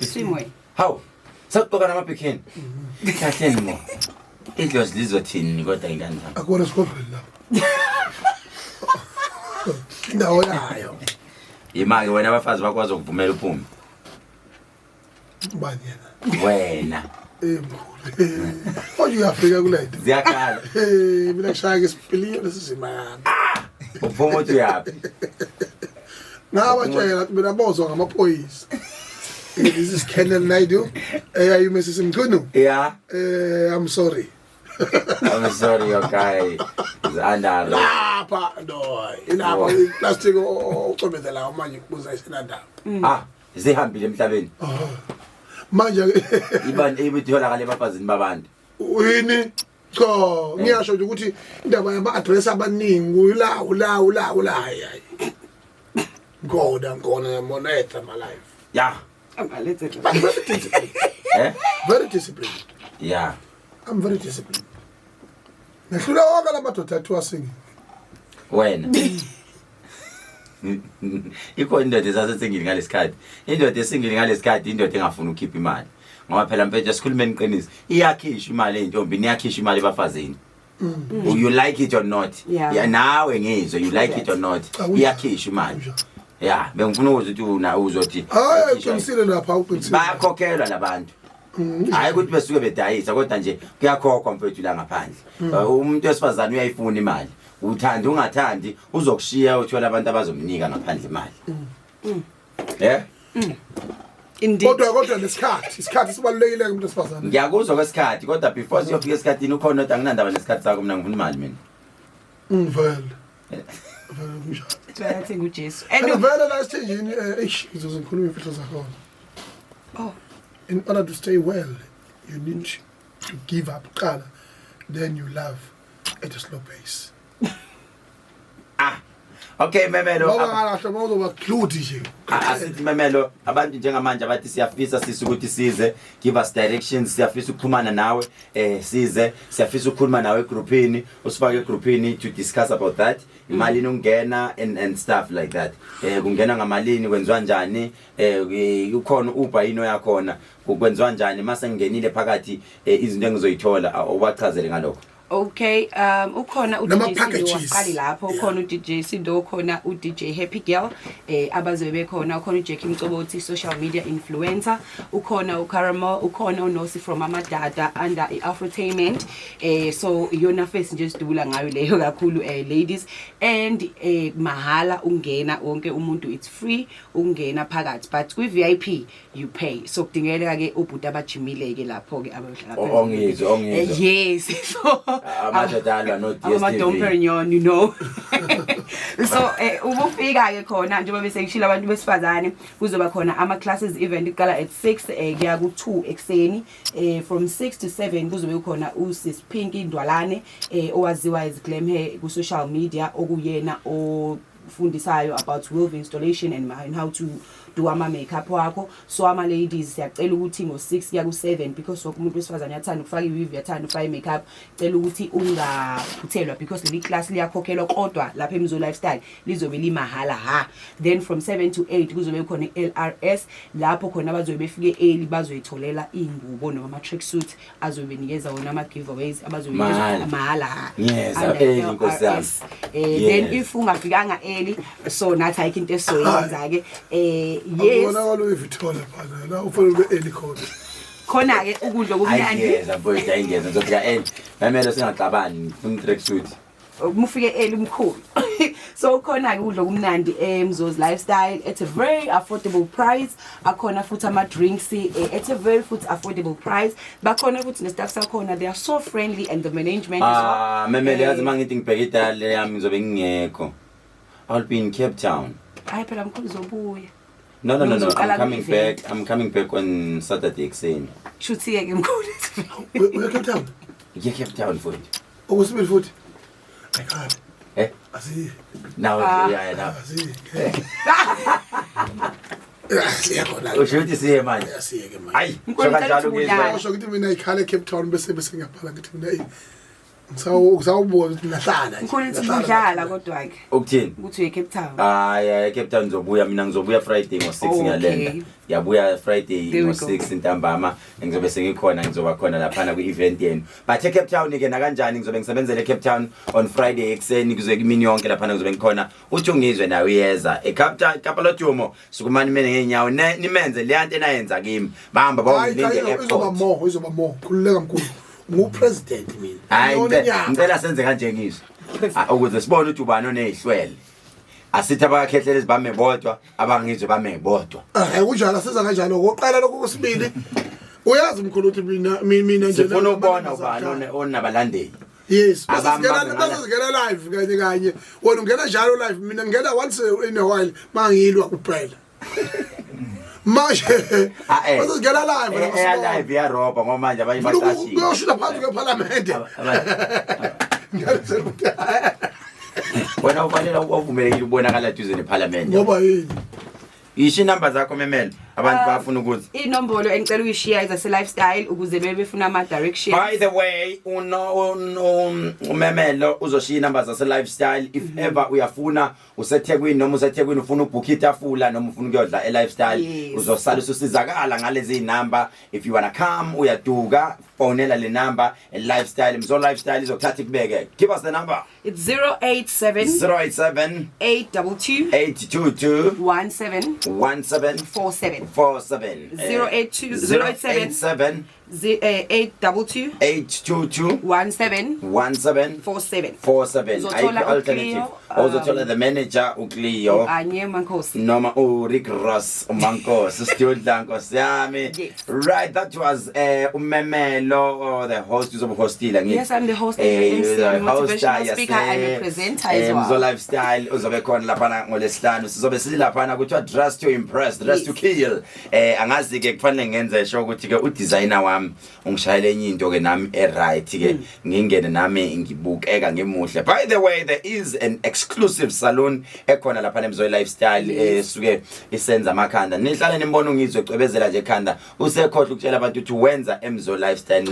Same way. How? Sakuqoka namabikini. Kahle mo. Idlozi lizothini kodwa ingane zami. Akubona sikhophela lapha. Indawo yayo. Imake wena abafazi bakwazi ukuvumela uphume. Ubani yena? Wena. Manje uyafika kulethe. Ziyakhala. Mina ngishaya ngesipiliyo lesizimana. Uphuma uthi uyapi? Ngabatshela ukuthi mina bozwa ngamaphoyisa. This is Khehlelezi. Are you Mrs. Mkhize? Yeah. I'm sorry. I'm sorry, your guy is under. Lapha no. Ilapha plastic ocobezela manje kubuza isinanda. Zihambile emhlabeni. Manje ibani ebitholakala ebafazini babantu. Uyini? Cha, ngiyasho nje ukuthi indaba yama address abaningi ula hayi. Ngona monitor my life. Yeah. Very disciplined. Yeah. I'm very disciplined. Ngihlula wonke lamadoda athi wasingi. Wena. Ikhona indoda esasengile ngalesikhathi. Indoda esingile ngalesikhathi indoda engafuni ukukhipha imali. Ngoba phela mfethu sikhulumeni iqiniso. Iyakhisha imali eyintombini, iyakhisha imali ebafazini. You like it or not? Yeah, nawe ngizwe you like it or not? Iyakhisha imali. Yeah, bengifuna ukuthi uzothi uqinisile lapha uqinisile. Bayakhokhelwa labantu. Hayi ukuthi besuke bedayisa kodwa nje kuyakhokhwa mfethu la ngaphandle. Umuntu wesifazane uyayifuna imali. Uthanda ungathandi uzokushiya uthola abantu abazomnika ngaphandle imali. Yeah? Indeed. Kodwa isikhathi sibalulekile kumuntu wesifazane. Ngiyakuzwa kwesikhathi kodwa before siyofika esikhathini ukhona ukuthi anginandaba nesikhathi sakho mina ngifuna imali mina. Vele. Tshela nguJesu. Vele la sithini ngizozikhuluma imfihlo zakhona. In order to stay well, you need to give up then you love at a slow pace. Okay Memelo. Ngoba ngalahle mawuzoba include nje. Asithi Memelo abantu njengamanje abathi siyafisa sisi ukuthi size give us directions siyafisa ukuxhumana nawe size siyafisa ukukhuluma nawe egroupini usifake egroupini to discuss about that imali inongena and stuff like that kungena ngamalini kwenziwa njani ukhona Uber ino yakhona kwenziwa njani mase ngingenile phakathi izinto engizoyithola ubachazele ngalokho. Okay, ukhona uDJ Sindo waqali lapho ukhona uDJ Sindo ukhona uDJ Happy Girl abazobe bekhona ukhona uJackie Mcobothi social media influencer ukhona uKaramo ukhona uNosi from Amadada under Afrotainment so yona face nje sidubula ngayo leyo kakhulu ladies and mahala ungena wonke umuntu it's free ungena phakathi but kwi VIP you pay so kudingeka ke ubhuti abajimile ke lapho ke abahlala ongizwe yes so amadodana no DSTV you know so ubufika ke khona njengoba bese ngishila abantu besifazane kuzoba khona ama classes event iqala at 6 kuya ku 2 ekseni from 6 to 7 kuzobe kukhona uSis Pinky Ndwalane owaziwa as Glam Hair ku social media okuyena ofundisayo about weave installation and how to do ama makeup wakho so ama ladies siyacela ukuthi ngo6 kuya ku7 because umuntu wesifazane yathanda ukufaka iweave yathanda ukufaka makeup cela ukuthi ungaphuthelwa because leli class liyakhokhelwa kodwa lapha eMzo Lifestyle lizobe limahala then from 7 to 8 kuzobe khona LRS lapho khona abazobe befike early bazoyitholela ingubo noma ama tracksuit azobe nikeza wona ama giveaways abazobe nikeza mahala yes LRS then if ungafikanga early so nathi ayikho into esoyenza ke yes Wona kwaluyivithola phana la ufanele ube early khona khona ke ukudla kumnandi ayengeza boy ayengeza ngizothi end mamelo singaxabani tracksuit mufike early mkhulu so khona ke ukudla kumnandi eMzo's Lifestyle at a very affordable price akhona futhi ama drinks at a very affordable price bakhona futhi nestaff sakhona they are so friendly and the management is memelo yazi mangithi ngibheke idale yami ngizobe ngingekho I'll be in Cape Town hayi phela mkhulu zobuya No, I'm coming back on Saturday ekseni. Shuthi ke mkhulu. Uya Cape Town? Yeah, Cape Town futhi. Ukusibili futhi? Ayikhali. Asi. Now now. Asi. Siyakona. Ushuthi siye manje. Siyeke manje. Hayi, kanjalo ngizwe. Usho ukuthi mina ikhale Cape Town bese ngiyaphala ngithi mina Usawubona ukuthi nahlala. Mkhulu uthi udlala kodwa ke. Ukuthini? Ukuthi uye Cape Town. Cape Town ngizobuya mina ngizobuya Friday ngo6 ngiyalenda. Yabuya Friday ngo6 ntambama ngizobe sengikhona ngizoba khona lapha ku event yenu. But Cape Town ke na kanjani ngizobe ngisebenzele Cape Town on Friday ekseni kuzobe imini yonke lapha ngizobe ngikhona. Uthi ungizwe nawe yeza. Cape Town kapalotumo sukumani mina ngenyawo nimenze le yanto enayenza kimi. Bahamba bawungilinde airport. Izoba more. Khululeka mkhulu. President mina hayi ngicela senze kanje ngizwe ukuze sibone ukuthi ubani onehlwele asithi abakhehlelezi bame bodwa abangizwe bame bodwa kunjalo siza kanjalo oqala lokho kwesibili uyazi mkhulu ukuthi mina nje sifuna ukubona ubani onabalandeli yes basizigena live kanye wena ungena njalo live mina ngena once in a while mangilwa kuphela manje basizigena live live ya roba ngoba manje abayibatashi uyoshuta phansi kweParliament wena ufanele ukuvumelekile ubonakala duze neParliament ngoba yini Ishi number zakho memelo abantu bafuna ukuthi inombolo engicela uyishare izase lifestyle ukuze bebefuna ama direction. By the way umemelo uzoshiya number zase lifestyle if ever uyafuna useThekwini noma useThekwini ufuna ubook itafula noma ufuna ukuyodla elifestyle uzosala usizakala ngalezi number if you wanna come uyaduka fonela le number elifestyle Mzo Lifestyle izokuthatha ikubeke. Give us the number. It's 087 822 17 47 082 087 822 17 47 alternative uzothola the manager uCleo anye Mankosi noma uRick Ross uMankosi student Nkosi yami right that was umemelo the host uzobe hostile ngithi yes I'm the host motivational speaker and a presenter as well Mzo Lifestyle uzobe khona lapha ngolesihlanu sizobe silapha kuthiwa dress to impress dress to kill angazi ke kufanele ngenze sho ukuthi ke udesigner wami nami ungishayele enye into ke nami right ke ngingene nami ngibukeka ngemuhle. By the way, there is an exclusive salon ekhona lapha eMzoyi Lifestyle suke isenza amakhanda. Nihlale nimbona ungizwe cwebezela nje ekhanda. Usekhohle ukutshela abantu ukuthi wenza eMzoyi Lifestyle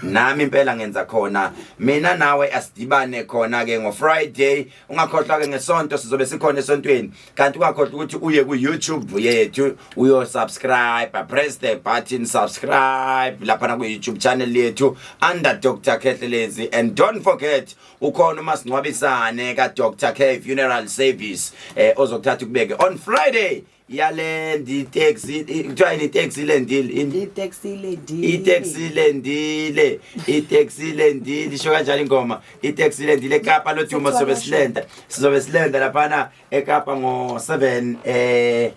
nami impela ngenza khona. Mina nawe asidibane khona ke ngo Friday. Ungakhohlwa ke ngesonto sizobe sikhona esontweni. Kanti ungakhohlwa ukuthi uye ku YouTube yethu uyo subscribe, press the button subscribe lapha na ku YouTube channel yethu under Dr. Khehlelezi, and don't forget ukhona umasingcwabisane ka Dr. K Funeral Service ozokuthatha ukubeke on Friday. Yale ndi taxi kuthiwa ni taxi lendile itaxi lendile sho kanjani ingoma itaxi lendile eKapa lodumo sizobe silenda lapha eKapa ngo 7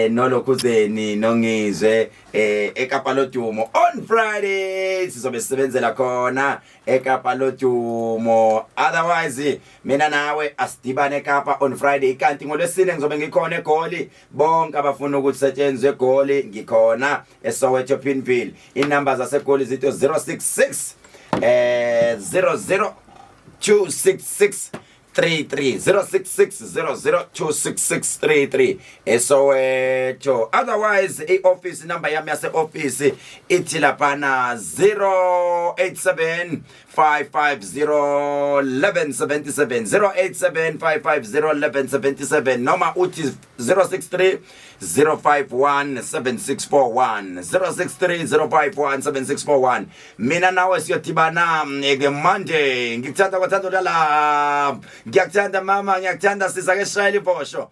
nolokhuzeni nongizwe eKapa lodumo on Friday sizobe sisebenzela khona eKapa lodumo. Otherwise mina nawe asidibane eKapa on Friday, kanti ngolwesine ngizobe ngikhona eGoli. Bonke abafuna ukuthi setshenzwe eGoli ngikhona eSoweto Pinville. Inamba zaseGoli zithi 066 00266 33 066002663 eSoweto. Otherwise i-office number yami yase office ithi lapana 087 5501177 087 5501177 noma uthi 063 0517641 063 0517641. Mina nawe siyodibana ke Monday. Ngikuthanda kwathanda la. Ngiyakuthanda mama, ngiyakuthanda sisa ke Shayile Bosho.